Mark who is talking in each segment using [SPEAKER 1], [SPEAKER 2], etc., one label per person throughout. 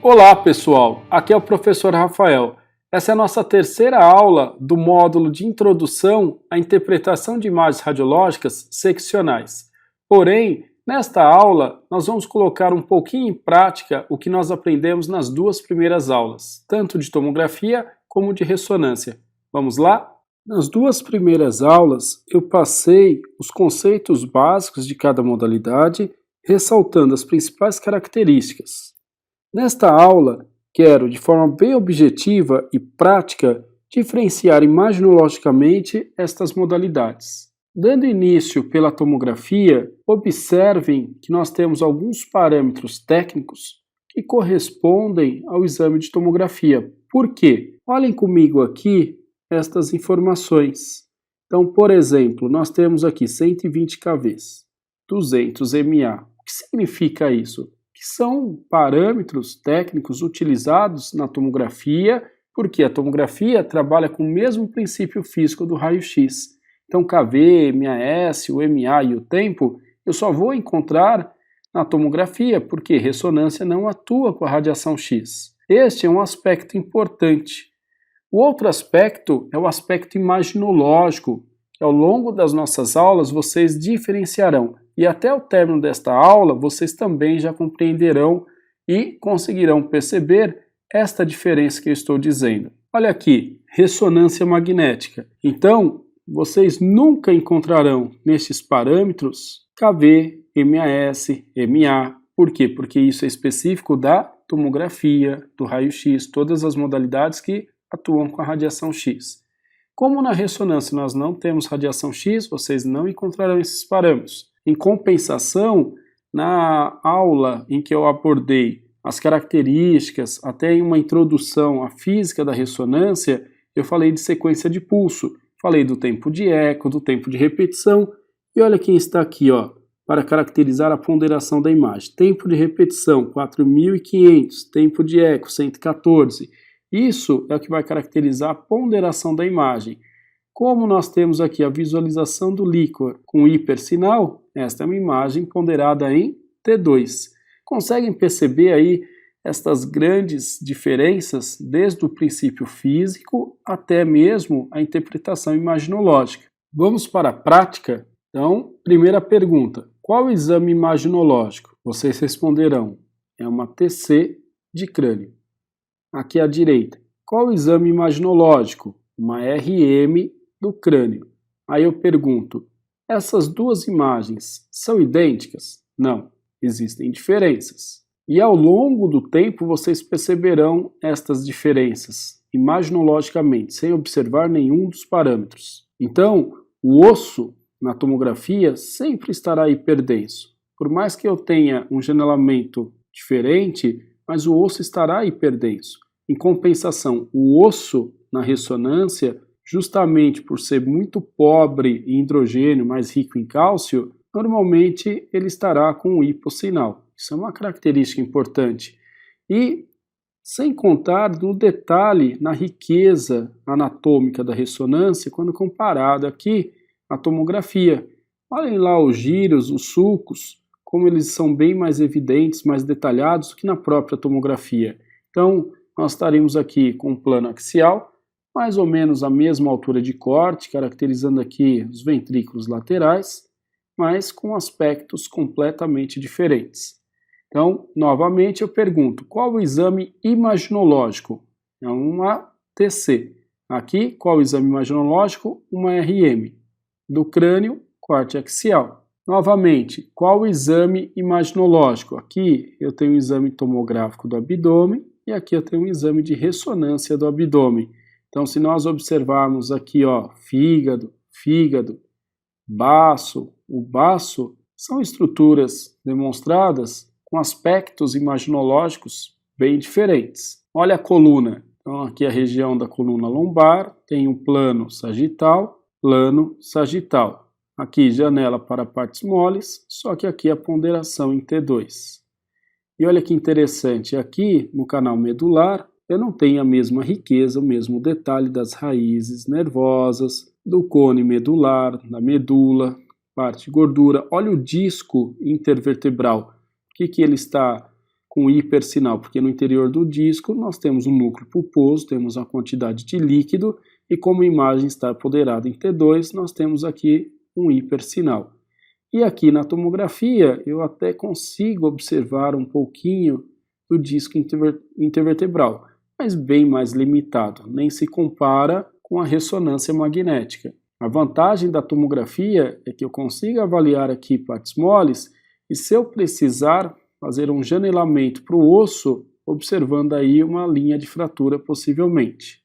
[SPEAKER 1] Olá pessoal, aqui é o professor Rafael. Essa é a nossa terceira aula do módulo de Introdução à Interpretação de Imagens Radiológicas Seccionais. Porém, nesta aula, nós vamos colocar um pouquinho em prática o que nós aprendemos nas duas primeiras aulas, tanto de tomografia como de ressonância. Vamos lá? Nas duas primeiras aulas, eu passei os conceitos básicos de cada modalidade, ressaltando as principais características. Nesta aula, quero, de forma bem objetiva e prática, diferenciar imaginologicamente estas modalidades. Dando início pela tomografia, observem que nós temos alguns parâmetros técnicos que correspondem ao exame de tomografia. Por quê? Olhem comigo aqui estas informações. Então, por exemplo, nós temos aqui 120 kV, 200 MA. O que significa isso? Que são parâmetros técnicos utilizados na tomografia, porque a tomografia trabalha com o mesmo princípio físico do raio-x. Então, kV, MAS, o MA e o tempo, eu só vou encontrar na tomografia, porque ressonância não atua com a radiação X. Este é um aspecto importante. O outro aspecto é o aspecto imaginológico, que ao longo das nossas aulas vocês diferenciarão. E até o término desta aula, vocês também já compreenderão e conseguirão perceber esta diferença que eu estou dizendo. Olha aqui, ressonância magnética. Então, vocês nunca encontrarão nestes parâmetros kV, MAS, MA. Por quê? Porque isso é específico da tomografia, do raio-x, todas as modalidades que atuam com a radiação X. Como na ressonância nós não temos radiação X, vocês não encontrarão esses parâmetros. Em compensação, na aula em que eu abordei as características, até em uma introdução à física da ressonância, eu falei de sequência de pulso, falei do tempo de eco, do tempo de repetição, e olha quem está aqui, ó, para caracterizar a ponderação da imagem. Tempo de repetição, 4.500, tempo de eco, 114. Isso é o que vai caracterizar a ponderação da imagem. Como nós temos aqui a visualização do líquor com hipersinal, esta é uma imagem ponderada em T2. Conseguem perceber aí estas grandes diferenças desde o princípio físico até mesmo a interpretação imaginológica. Vamos para a prática? Então, primeira pergunta, qual o exame imaginológico? Vocês responderão, é uma TC de crânio. Aqui à direita, qual o exame imaginológico? Uma RM do crânio. Aí eu pergunto, essas duas imagens são idênticas? Não, existem diferenças. E ao longo do tempo vocês perceberão estas diferenças imaginologicamente, sem observar nenhum dos parâmetros. Então, o osso na tomografia sempre estará hiperdenso. Por mais que eu tenha um janelamento diferente, mas o osso estará hiperdenso. Em compensação, o osso na ressonância, justamente por ser muito pobre em hidrogênio, mais rico em cálcio, normalmente ele estará com um hipossinal. Isso é uma característica importante. E sem contar no detalhe, na riqueza anatômica da ressonância, quando comparado aqui à tomografia. Olhem lá os gírios, os sulcos, como eles são bem mais evidentes, mais detalhados do que na própria tomografia. Então, nós estaremos aqui com um plano axial, mais ou menos a mesma altura de corte, caracterizando aqui os ventrículos laterais, mas com aspectos completamente diferentes. Então, novamente eu pergunto, qual o exame imaginológico? É uma TC. Aqui, qual o exame imaginológico? Uma RM. Do crânio, corte axial. Novamente, qual o exame imaginológico? Aqui eu tenho o exame tomográfico do abdômen e aqui eu tenho um exame de ressonância do abdômen. Então, se nós observarmos aqui, ó, fígado, baço, o baço são estruturas demonstradas com aspectos imaginológicos bem diferentes. Olha a coluna. Então, aqui a região da coluna lombar tem um plano sagital. Aqui, janela para partes moles, só que aqui a ponderação em T2. E olha que interessante, aqui no canal medular, eu não tenho a mesma riqueza, o mesmo detalhe das raízes nervosas, do cone medular, da medula, parte de gordura. Olha o disco intervertebral. O que ele está com hipersinal, porque no interior do disco nós temos um núcleo pulposo, temos a quantidade de líquido, e como a imagem está apoderada em T2, nós temos aqui um hipersinal. E aqui na tomografia eu até consigo observar um pouquinho do disco intervertebral, mas bem mais limitado, nem se compara com a ressonância magnética. A vantagem da tomografia é que eu consigo avaliar aqui partes moles e se eu precisar fazer um janelamento para o osso, observando aí uma linha de fratura possivelmente.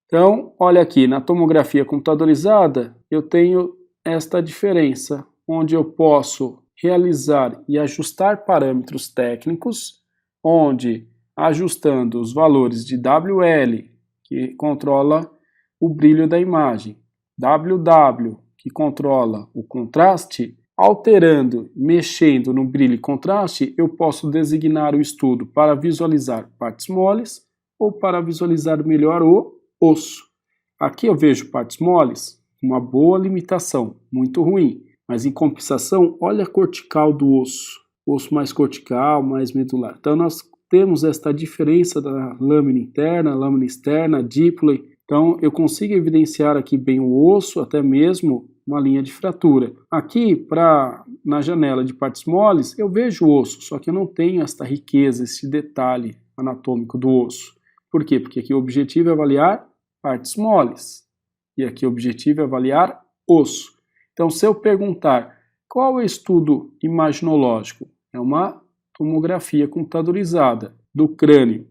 [SPEAKER 1] Então, olha aqui, na tomografia computadorizada eu tenho esta diferença, onde eu posso realizar e ajustar parâmetros técnicos, onde ajustando os valores de WL, que controla o brilho da imagem, WW, que controla o contraste, alterando, mexendo no brilho e contraste, eu posso designar o estudo para visualizar partes moles ou para visualizar melhor o osso. Aqui eu vejo partes moles, uma boa limitação, muito ruim, mas em compensação, olha a cortical do osso mais cortical, mais medular. Então nós temos esta diferença da lâmina interna, lâmina externa, dípula. Então eu consigo evidenciar aqui bem o osso, até mesmo uma linha de fratura. Aqui, na janela de partes moles, eu vejo o osso, só que eu não tenho esta riqueza, esse detalhe anatômico do osso. Por quê? Porque aqui o objetivo é avaliar partes moles. E aqui o objetivo é avaliar osso. Então, se eu perguntar qual é o estudo imaginológico, é uma tomografia computadorizada do crânio.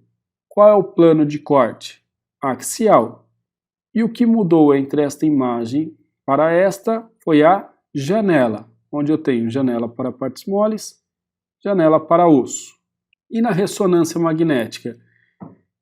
[SPEAKER 1] Qual é o plano de corte? Axial. E o que mudou entre esta imagem para esta foi a janela, onde eu tenho janela para partes moles, janela para osso. E na ressonância magnética,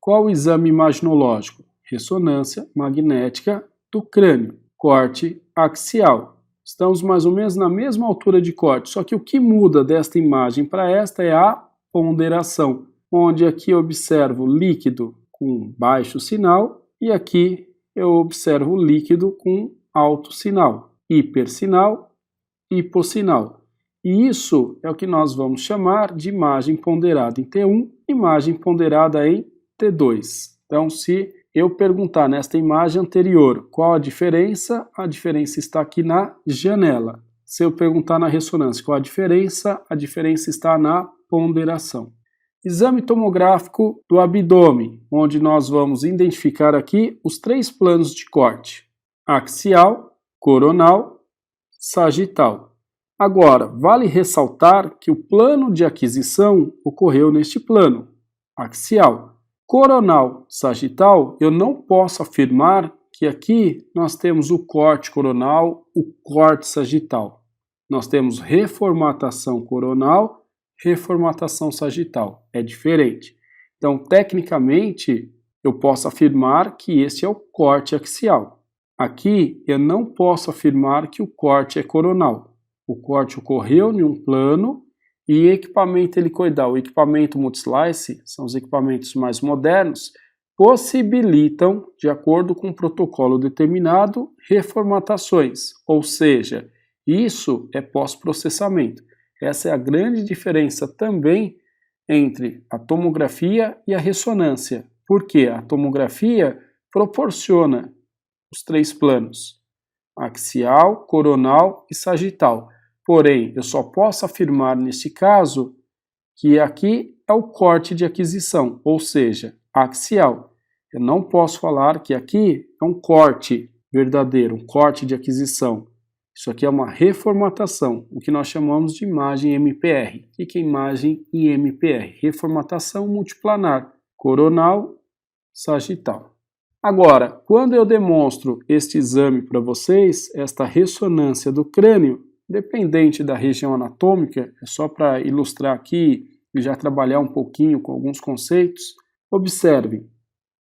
[SPEAKER 1] qual o exame imaginológico? Ressonância magnética do crânio, corte axial. Estamos mais ou menos na mesma altura de corte, só que o que muda desta imagem para esta é a ponderação, onde aqui eu observo líquido com baixo sinal e aqui eu observo líquido com alto sinal, hipersinal, hipossinal. E isso é o que nós vamos chamar de imagem ponderada em T1, imagem ponderada em T2. Então, se eu perguntar nesta imagem anterior qual a diferença está aqui na janela. Se eu perguntar na ressonância qual a diferença está na ponderação. Exame tomográfico do abdômen, onde nós vamos identificar aqui os 3 planos de corte: axial, coronal, sagital. Agora, vale ressaltar que o plano de aquisição ocorreu neste plano, axial. Coronal, sagital, eu não posso afirmar que aqui nós temos o corte coronal, o corte sagital. Nós temos reformatação coronal, reformatação sagital. É diferente. Então, tecnicamente, eu posso afirmar que este é o corte axial. Aqui, eu não posso afirmar que o corte é coronal. O corte ocorreu em um plano e equipamento helicoidal, o equipamento multislice, são os equipamentos mais modernos, possibilitam, de acordo com um protocolo determinado, reformatações, ou seja, isso é pós-processamento. Essa é a grande diferença também entre a tomografia e a ressonância, porque a tomografia proporciona os 3 planos, axial, coronal e sagital. Porém, eu só posso afirmar neste caso que aqui é o corte de aquisição, ou seja, axial. Eu não posso falar que aqui é um corte verdadeiro, um corte de aquisição. Isso aqui é uma reformatação, o que nós chamamos de imagem MPR. O que é imagem em MPR? Reformatação multiplanar, coronal, sagital. Agora, quando eu demonstro este exame para vocês, esta ressonância do crânio, dependente da região anatômica, é só para ilustrar aqui e já trabalhar um pouquinho com alguns conceitos, observem,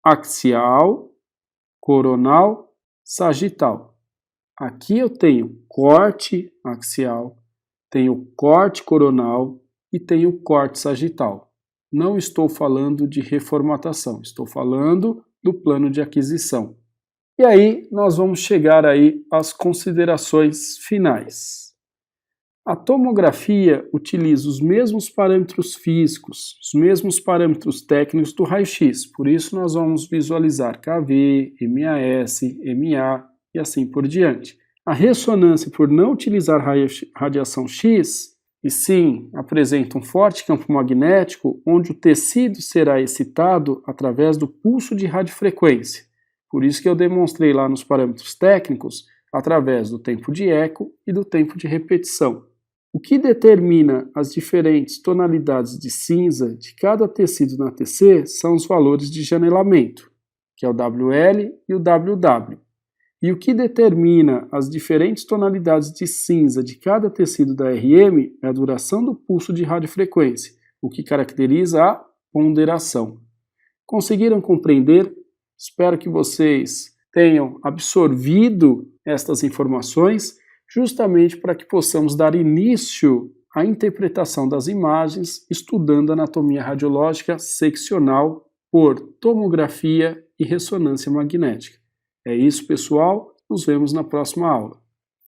[SPEAKER 1] axial, coronal, sagital. Aqui eu tenho corte axial, tenho corte coronal e tenho corte sagital. Não estou falando de reformatação, estou falando do plano de aquisição. E aí nós vamos chegar aí às considerações finais. A tomografia utiliza os mesmos parâmetros físicos, os mesmos parâmetros técnicos do raio-x, por isso nós vamos visualizar KV, MAS, MA e assim por diante. A ressonância, por não utilizar radiação X, e sim apresenta um forte campo magnético, onde o tecido será excitado através do pulso de radiofrequência. Por isso que eu demonstrei lá nos parâmetros técnicos, através do tempo de eco e do tempo de repetição. O que determina as diferentes tonalidades de cinza de cada tecido na TC são os valores de janelamento, que é o WL e o WW. E o que determina as diferentes tonalidades de cinza de cada tecido da RM é a duração do pulso de radiofrequência, o que caracteriza a ponderação. Conseguiram compreender? Espero que vocês tenham absorvido estas informações, justamente para que possamos dar início à interpretação das imagens, estudando anatomia radiológica seccional por tomografia e ressonância magnética. É isso, pessoal. Nos vemos na próxima aula.